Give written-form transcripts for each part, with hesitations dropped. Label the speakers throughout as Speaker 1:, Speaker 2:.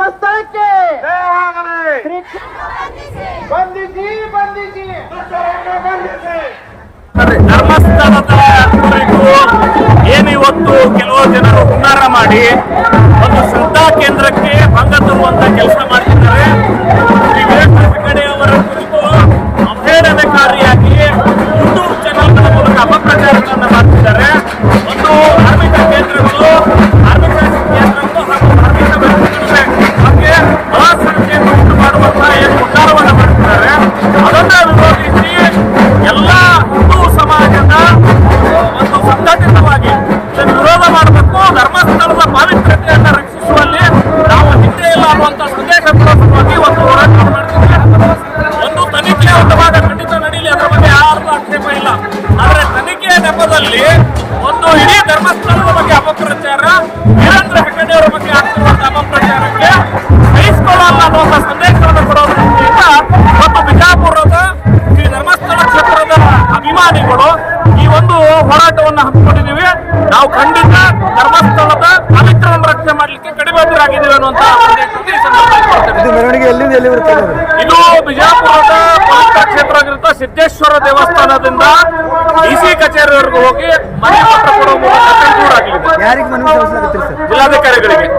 Speaker 1: ಧರ್ಮಸ್ಥಳಕ್ಕೆ ಬಂಧಿಸಿ ಬಂಧಿಸಿ
Speaker 2: ಧರ್ಮಸ್ಥಳದ ಕುರಿತು ಏನು ಇವತ್ತು ಕೆಲವು ಜನರು ಹುನ್ನಾರ ಮಾಡಿ ಒಂದು ಶ್ರದ್ಧಾ ಕೇಂದ್ರಕ್ಕೆ ಭಂಗ ತರುವಂತ ಕೆಲಸ ಮಾಡ್ತಿದ್ದಾರೆ. ಶ್ರೀ ವೀರೇಂದ್ರ ಹೆಗ್ಗಡೆ ಅವರ ಕುರಿತು ಅವಹೇಳನಕಾರಿಯಾಗಿ ಯೂಟ್ಯೂಬ್ ಚಾನೆಲ್ಗಳ ಮೂಲಕ ಅಪಪ್ರಚಾರವನ್ನು ಮಾಡ್ತಿದ್ದಾರೆ. ಒಂದು ಧಾರ್ಮಿಕ ಕೇಂದ್ರಗಳು ಹಾಗೂ ಧಾರ್ಮಿಕ ವ್ಯಕ್ತಿಗಳ ಬಗ್ಗೆ ಅಸಂಖ್ಯೆಯನ್ನು ಉಂಟು ಮಾಡುವಂತಹ ಏನು ಹುನ್ನಾರವನ್ನು ಮಾಡ್ತಿದ್ದಾರೆ ಅದನ್ನ ವಿರೋಧಿಸಿ ಎಲ್ಲ ಹಿಂದೂ ಸಮಾಜದ ಒಂದು ಸಂಘಟಿತವಾಗಿ ಇದನ್ನು ವಿರೋಧ ಮಾಡಬೇಕು. ಧರ್ಮಸ್ಥಳದ ಪಾವಿತ್ರ್ಯತೆಯನ್ನು ರಕ್ಷಿಸುವಲ್ಲಿ ನಾವು ಹಿಂದೆ ಇಲ್ಲ ಅನ್ನುವಂಥ ಸಂದೇಶ ಪೂರಕವಾಗಿ ಒಂದು ಹೋರಾಟ ಮಾಡ್ತಿದ್ದೇವೆ. ಒಂದು ತನಿಖೆ ಉತ್ತಮವಾದ ಖಂಡಿತ ನಡೀಲಿ, ಅದರ ಬಗ್ಗೆ ಯಾರು ಆಕ್ಷೇಪ ಇಲ್ಲ. ಆದರೆ ತನಿಖೆಯ ನೆಪದಲ್ಲಿ ಒಂದು ಇಡೀ ಧರ್ಮಸ್ಥಳದ ಬಗ್ಗೆ ಅಪಪ್ರಚಾರ, ವೀರೇಂದ್ರ ಹೆಗ್ಗಡೆ ಅವರ ಬಗ್ಗೆ ಆಗ್ತಿರುವಂತಹ ಅಪಪ್ರಚಾರಕ್ಕೆ ಸಹಿಸಿಕೊಳ್ಳಲ್ಲ ಅನ್ನುವಂಥ ಸಂದೇಶವನ್ನು ಕೊಡೋದ್ರಿಂದ ಮತ್ತು ಬಿಜಾಪುರದ ಶ್ರೀ ಧರ್ಮಸ್ಥಳ ಕ್ಷೇತ್ರದ ಅಭಿಮಾನಿಗಳು ಈ ಒಂದು ಹೋರಾಟವನ್ನು ಹಮ್ಮಿಕೊಂಡಿದ್ದೀವಿ. ನಾವು ಖಂಡಿತ ಧರ್ಮಸ್ಥಳದ ಪವಿತ್ರವನ್ನು ರಕ್ಷಣೆ ಮಾಡಲಿಕ್ಕೆ ಕಡಿಬದ್ಧರಾಗಿದ್ದೀವಿ ಅನ್ನುವಂತ ಇದು ಬಿಜಾಪುರದ ಪವಿತ್ರ ಕ್ಷೇತ್ರ ಆಗಿರುತ್ತ ಸಿದ್ದೇಶ್ವರ ದೇವಸ್ಥಾನದಿಂದ ಡಿಸಿ ಕಚೇರಿವರೆಗೂ ಹೋಗಿ ಮನೆ ಪತ್ರ ಕೊಡುವ ಮೂಲಕ ಜಿಲ್ಲಾಧಿಕಾರಿಗಳಿಗೆ.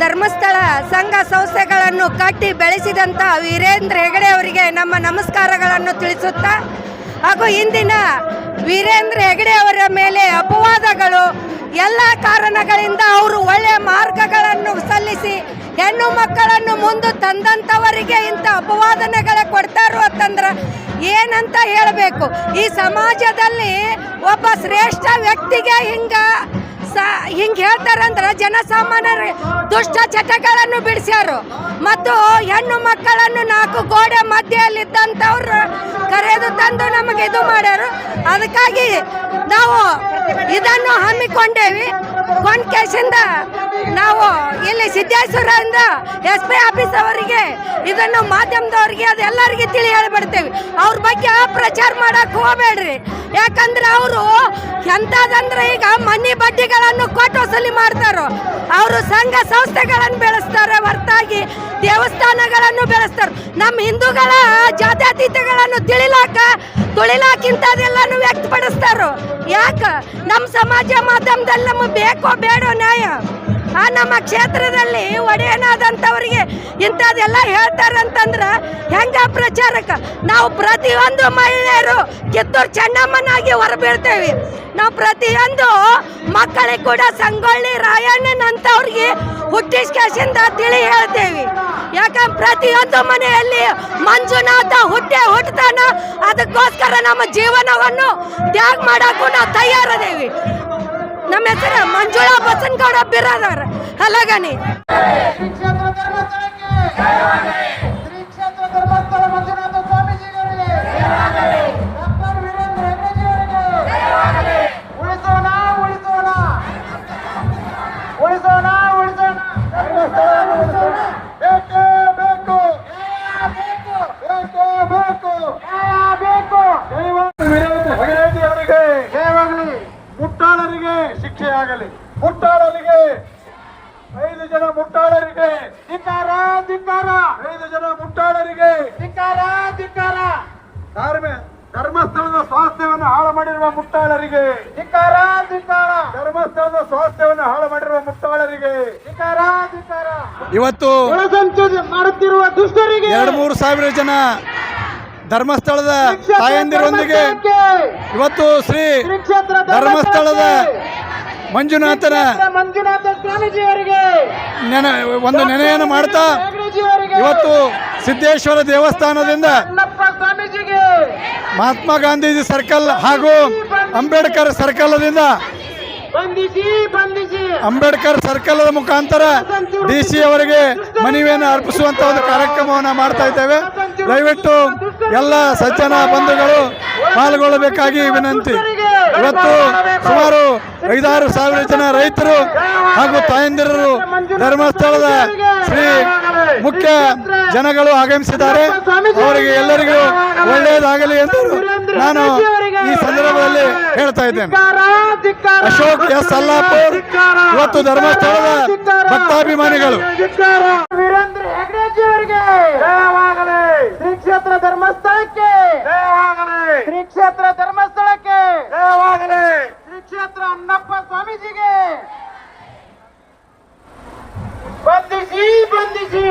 Speaker 3: ಧರ್ಮಸ್ಥಳ ಸಂಘ ಸಂಸ್ಥೆಗಳನ್ನು ಕಟ್ಟಿ ಬೆಳೆಸಿದಂಥ ವೀರೇಂದ್ರ ಹೆಗ್ಗಡೆ ಅವರಿಗೆ ನಮ್ಮ ನಮಸ್ಕಾರಗಳನ್ನು ತಿಳಿಸುತ್ತಾ, ಹಾಗೂ ಇಂದಿನ ವೀರೇಂದ್ರ ಹೆಗ್ಗಡೆ ಅವರ ಮೇಲೆ ಅಪವಾದಗಳು ಎಲ್ಲ ಕಾರಣಗಳಿಂದ ಅವರು ಒಳ್ಳೆಯ ಮಾರ್ಗಗಳನ್ನು ಸಲ್ಲಿಸಿ ಹೆಣ್ಣು ಮಕ್ಕಳನ್ನು ಮುಂದೆ ತಂದಂಥವರಿಗೆ ಇಂಥ ಅಪವಾದನೆಗಳ ಕೊಡ್ತಾರೋ ಅಂತಂದ್ರೆ ಏನಂತ ಹೇಳಬೇಕು. ಈ ಸಮಾಜದಲ್ಲಿ ಒಬ್ಬ ಶ್ರೇಷ್ಠ ವ್ಯಕ್ತಿಗೆ ಹಿಂಗೆ ಹೇಳ್ತಾರಂದ್ರೆ ಜನಸಾಮಾನ್ಯರ ದುಷ್ಟ ಚಟಗಳನ್ನು ಬಿಡಿಸ್ಯಾರು ಮತ್ತು ಹೆಣ್ಣು ಮಕ್ಕಳನ್ನು ನಾಲ್ಕು ಗೋಡೆ ಮಧ್ಯೆಯಲ್ಲಿದ್ದಂಥವ್ರು ಕರೆದು ತಂದು ನಮಗೆ ಇದು ಮಾಡ್ಯಾರು. ಅದಕ್ಕಾಗಿ ನಾವು ಇದನ್ನು ಹಮ್ಮಿಕೊಂಡೇವಿ. ಕೊಂಡ್ಕೇಶಿಂದ ನಾವು ಇಲ್ಲಿ ಸಿದ್ದೇಶ್ವರದಿಂದ SP ಆಫೀಸ್ ಅವರಿಗೆ ಇದನ್ನು ಮಾಧ್ಯಮದವರಿಗೆ ಅದೆಲ್ಲರಿಗೆ ತಿಳಿ ಹೇಳಿಬಿಡ್ತೇವೆ. ಅವ್ರ ಬಗ್ಗೆ ಪ್ರಚಾರ ಮಾಡಕ್ಕೆ ಹೋಗಬೇಡ್ರಿ. ಯಾಕಂದ್ರೆ ಅವರು ಎಂಥದಂದ್ರೆ ಈಗ ಮನಿ ಬಡ್ಡಿಗಳನ್ನು ಕೊಟ್ಟು ವಸೂಲಿ ಮಾಡ್ತಾರೋ, ಅವರು ಸಂಘ ಸಂಸ್ಥೆಗಳನ್ನು ಬೆಳೆಸ್ತಾರೆ ಹೊರತಾಗಿ ದೇವಸ್ಥಾನಗಳನ್ನು ಬೆಳೆಸ್ತಾರೆ. ನಮ್ಮ ಹಿಂದೂಗಳ ಜಾತ್ಯತೀತಗಳನ್ನು ತುಳಿಲಾಕಿಂಥದೆಲ್ಲನೂ ವ್ಯಕ್ತಪಡಿಸ್ತಾರೋ. ಯಾಕೆ ನಮ್ಮ ಸಮಾಜ ಮಾಧ್ಯಮದಲ್ಲಿ ನಮಗೆ ಬೇಕೋ ಬೇಡೋ ನ್ಯಾಯ? ನಮ್ಮ ಕ್ಷೇತ್ರದಲ್ಲಿ ಒಡೆಯನಾದಂಥವ್ರಿಗೆ ಇಂಥದ್ದೆಲ್ಲ ಹೇಳ್ತಾರಂತಂದ್ರೆ ಹೆಂಗ ಪ್ರಚಾರಕ್ಕೆ? ನಾವು ಪ್ರತಿಯೊಂದು ಮಹಿಳೆಯರು ಕಿತ್ತೂರು ಚೆನ್ನಮ್ಮನಾಗಿ ಹೊರಬೀಳ್ತೇವೆ. ನಾವು ಪ್ರತಿಯೊಂದು ಮಕ್ಕಳಿಗೆ ಕೂಡ ಸಂಗೊಳ್ಳಿ ರಾಯಣ್ಣನಂತವ್ರಿಗೆ ಹುಟ್ಟಿಸ್ಕೇಶಿಂದ ತಿಳಿ ಹೇಳ್ತೇವೆ. ಯಾಕಂದ್ರೆ ಪ್ರತಿಯೊಂದು ಮನೆಯಲ್ಲಿ ಮಂಜುನಾಥ ಹುಟ್ಟತಾನ. ಅದಕ್ಕೋಸ್ಕರ ನಮ್ಮ ಜೀವನವನ್ನು ತ್ಯಾಗ ಮಾಡಕ್ಕೂ ನಾವು ತಯಾರದೇವಿ. ನಮ್ಮ ಹೆಸರು ಮಂಜುಳಾ ಬಸನಗೌಡ ಬಿರಾದರ್ ಹಲಗನಿ.
Speaker 1: ಮುಟ್ಟಾಳರಿಗೆ ಶಿಕ್ಷೆ ಆಗಲಿ. ಮುಟ್ಟಾಳರಿಗೆ 5 ಜನ ಮುಟ್ಟಾಳರಿಗೆ ಧಿಕ್ಕಾರ ಧಿಕ್ಕಾರ. 5 ಜನ ಮುಟ್ಟಾಳರಿಗೆ ಧಿಕ್ಕಾರ ಧಿಕ್ಕಾರ. ಧರ್ಮಸ್ಥಳದ ಸ್ವಾಸ್ಥ್ಯವನ್ನು ಹಾಳು ಮಾಡಿರುವ ಮುಟ್ಟಾಳರಿಗೆ ಧಿಕ್ಕಾರ ಧಿಕ್ಕಾರ. ಧರ್ಮಸ್ಥಳದ ಸ್ವಾಸ್ಥ್ಯವನ್ನು ಹಾಳು ಮಾಡಿರುವ ಮುಟ್ಟಾಳರಿಗೆ ಧಿಕ್ಕಾರ ಧಿಕ್ಕಾರ.
Speaker 4: ಇವತ್ತು
Speaker 1: ಮಾಡುತ್ತಿರುವ ದುಷ್ಟರಿಗೆ
Speaker 4: 2-3 ಸಾವಿರ ಜನ ಧರ್ಮಸ್ಥಳದ ತಾಯಂದಿರೊಂದಿಗೆ ಇವತ್ತು ಶ್ರೀ ಧರ್ಮಸ್ಥಳದ ಮಂಜುನಾಥ ಸ್ವಾಮೀಜಿಯವರಿಗೆ ಒಂದು ನೆನೆಯನ್ನು ಮಾಡ್ತಾ ಇವತ್ತು ಸಿದ್ದೇಶ್ವರ ದೇವಸ್ಥಾನದಿಂದ
Speaker 1: ಅಣ್ಣಪ್ಪ ಸ್ವಾಮೀಜಿಗೆ
Speaker 4: ಮಹಾತ್ಮ ಗಾಂಧೀಜಿ ಸರ್ಕಲ್ ಹಾಗೂ ಅಂಬೇಡ್ಕರ್ ಸರ್ಕಲ್ದಿಂದ
Speaker 1: ಬಂಧಿಸಿ ಬಂಧಿಸಿ
Speaker 4: ಅಂಬೇಡ್ಕರ್ ಸರ್ಕಲ್ ಮುಖಾಂತರ DC ಅವರಿಗೆ ಮನವಿಯನ್ನು ಅರ್ಪಿಸುವಂತ ಒಂದು ಕಾರ್ಯಕ್ರಮವನ್ನು ಮಾಡ್ತಾ ಇದ್ದೇವೆ. ದಯವಿಟ್ಟು ಎಲ್ಲ ಸಜ್ಜನ ಬಂಧುಗಳು ಪಾಲ್ಗೊಳ್ಳಬೇಕಾಗಿ ವಿನಂತಿ. ಇವತ್ತು ಸುಮಾರು 5-6 ಸಾವಿರ ಜನ ರೈತರು ಹಾಗೂ ತಾಯಂದಿರರು ಧರ್ಮಸ್ಥಳದ ಶ್ರೀ ಮುಖ್ಯ ಜನಗಳು ಆಗಮಿಸಿದ್ದಾರೆ. ಅವರಿಗೆ ಎಲ್ಲರಿಗೂ ಒಳ್ಳೆಯದಾಗಲಿ ಎಂದು ನಾನು ಈ ಸಂದರ್ಭದಲ್ಲಿ ಹೇಳ್ತಾ ಇದ್ದೇನೆ. ಅಶೋಕ್ ಎಸ್ ಅಲ್ಲಾಪುರ್ ಇವತ್ತು ಧರ್ಮಸ್ಥಳದ ಭಕ್ತಾಭಿಮಾನಿಗಳು.
Speaker 1: ವೀರೇಂದ್ರ ಹೆಗ್ಡೆಜಿ ಅವರಿಗೆ ಜಯವಾಗಲಿ. ಶ್ರೀ ಕ್ಷೇತ್ರ ಧರ್ಮಸ್ಥಳಕ್ಕೆ ಜಯವಾಗಲಿ. ಶ್ರೀ ಕ್ಷೇತ್ರ ಧರ್ಮಸ್ಥಳಕ್ಕೆ ಜಯವಾಗಲಿ. ಶ್ರೀ ಕ್ಷೇತ್ರ ಅಣ್ಣಪ್ಪ ಸ್ವಾಮೀಜಿಗೆ ಬಂಧಿಸಿ ಬಂಧಿಸಿ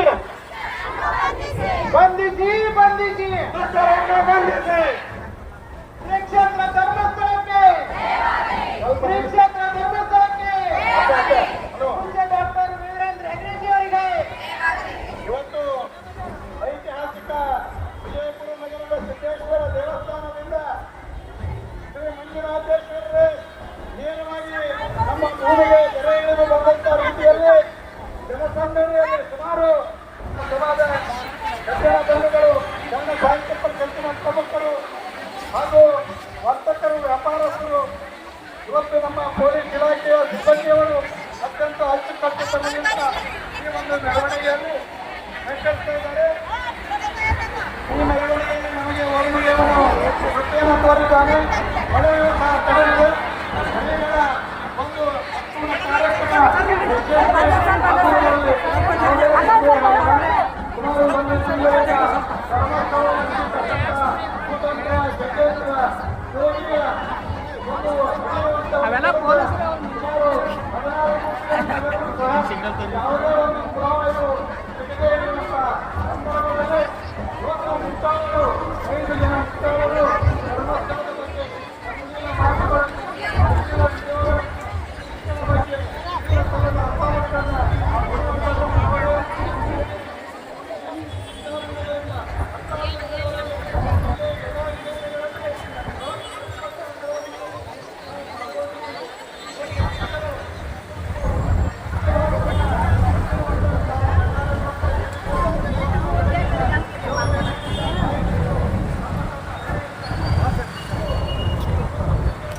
Speaker 1: ಬಂಧಿಸಿ ಬಂಧಿಸಿ ಬಂಧಿಸಿ. ಶ್ರೀ ಕ್ಷೇತ್ರ ಧರ್ಮಸ್ಥಳಕ್ಕೆ ಶ್ರೀ ಕ್ಷೇತ್ರ ಧರ್ಮಸ್ಥಳಕ್ಕೆ ಡಾಕ್ಟರ್ ವೀರೇಂದ್ರ ಹೆಗ್ಡೆಜಿ ಅವರಿಗೆ ಇವತ್ತು ಐತಿಹಾಸಿಕ ವಿಜಯಪುರ ನಗರದ ಸಿದ್ದೇಶ್ವರ ದೇವಸ್ಥಾನದಿಂದ ಶ್ರೀ ಮಂಜುನಾಥೇಶ್ವರರೇ ನೇರವಾಗಿ ನಮ್ಮ ಭೂಮಿಗೆ ತೆರೆ ಇಳಿದು ಬಂದಂತ ರೀತಿಯಲ್ಲಿ ಜನಸಂದಣಿಯಲ್ಲಿ ಸುಮಾರು ಸಮಾಜ ಸಜ್ಜನ ಬಂಧುಗಳು, ಜನ ಸಾಹಿತ್ಯ ಪರಿಷತ್ತಿನ ಪ್ರಮುಖರು ಹಾಗೂ ವರ್ತಕರು, ವ್ಯಾಪಾರಸ್ಥರು, ಇವತ್ತು ನಮ್ಮ ಪೊಲೀಸ್ ಇಲಾಖೆಯ ಸಿಬ್ಬಂದಿಯವರು ಅತ್ಯಂತ ಅಚ್ಚುಕಟ್ಟುತನದಿಂದ ಈ ಒಂದು ಮೆರವಣಿಗೆಯಲ್ಲಿ ನಡೆಸ್ತಾ ಇದ್ದಾರೆ. ಈ ಮೆರವಣಿಗೆಯಲ್ಲಿ ನಮಗೆ ವರುಣಿಗೆಯವನು ವೃತ್ತಿಯನ್ನು ತೋರಿದ್ದಾನೆ. ಮಳೆಯ ತಡೆಯಿದೆ. ಮಳೆಗಳ ಒಂದು ಅಪೂರ್ಣ ಕಾರ್ಯಕ್ರಮ ಸುಮಾರು ಒಂದು ತಿಂಗಳಿಂದ ಧರ್ಮಸ್ಥಳದಲ್ಲಿ ಸ್ವತಂತ್ರ ಸಿದ್ದೇಶ್ವರ ಯೋಗಿಯ ಒಂದು
Speaker 3: ಅವೆಲ್ಲ ಪೊಲೀಸರು
Speaker 1: ಯಾವುದೇ ಒಂದು ಪುರಾವೆಯು ಸಿಗದೇ ಇರುವಂತ ಸಂದರ್ಭದಲ್ಲಿ ಇವತ್ತು ಮುಕ್ತಾಯರು 5 ಜನ ಮುಕ್ತಾಯರು ಧರ್ಮಸ್ಥಳದ ಬಗ್ಗೆ ಮುಂದಿನ ಮಾತುಗಳನ್ನು ಮುಂದಿನ ವಿಷಯಗಳ ಬಗ್ಗೆ ಧರ್ಮಸ್ಥಳದ ಅರ್ಥವನ್ನ ಕೊಡುವಂಥದ್ದನ್ನು ಅವರು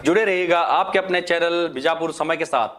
Speaker 5: जुड़े रहिएगा आपके अपने चैनल बीजापुर समय के साथ।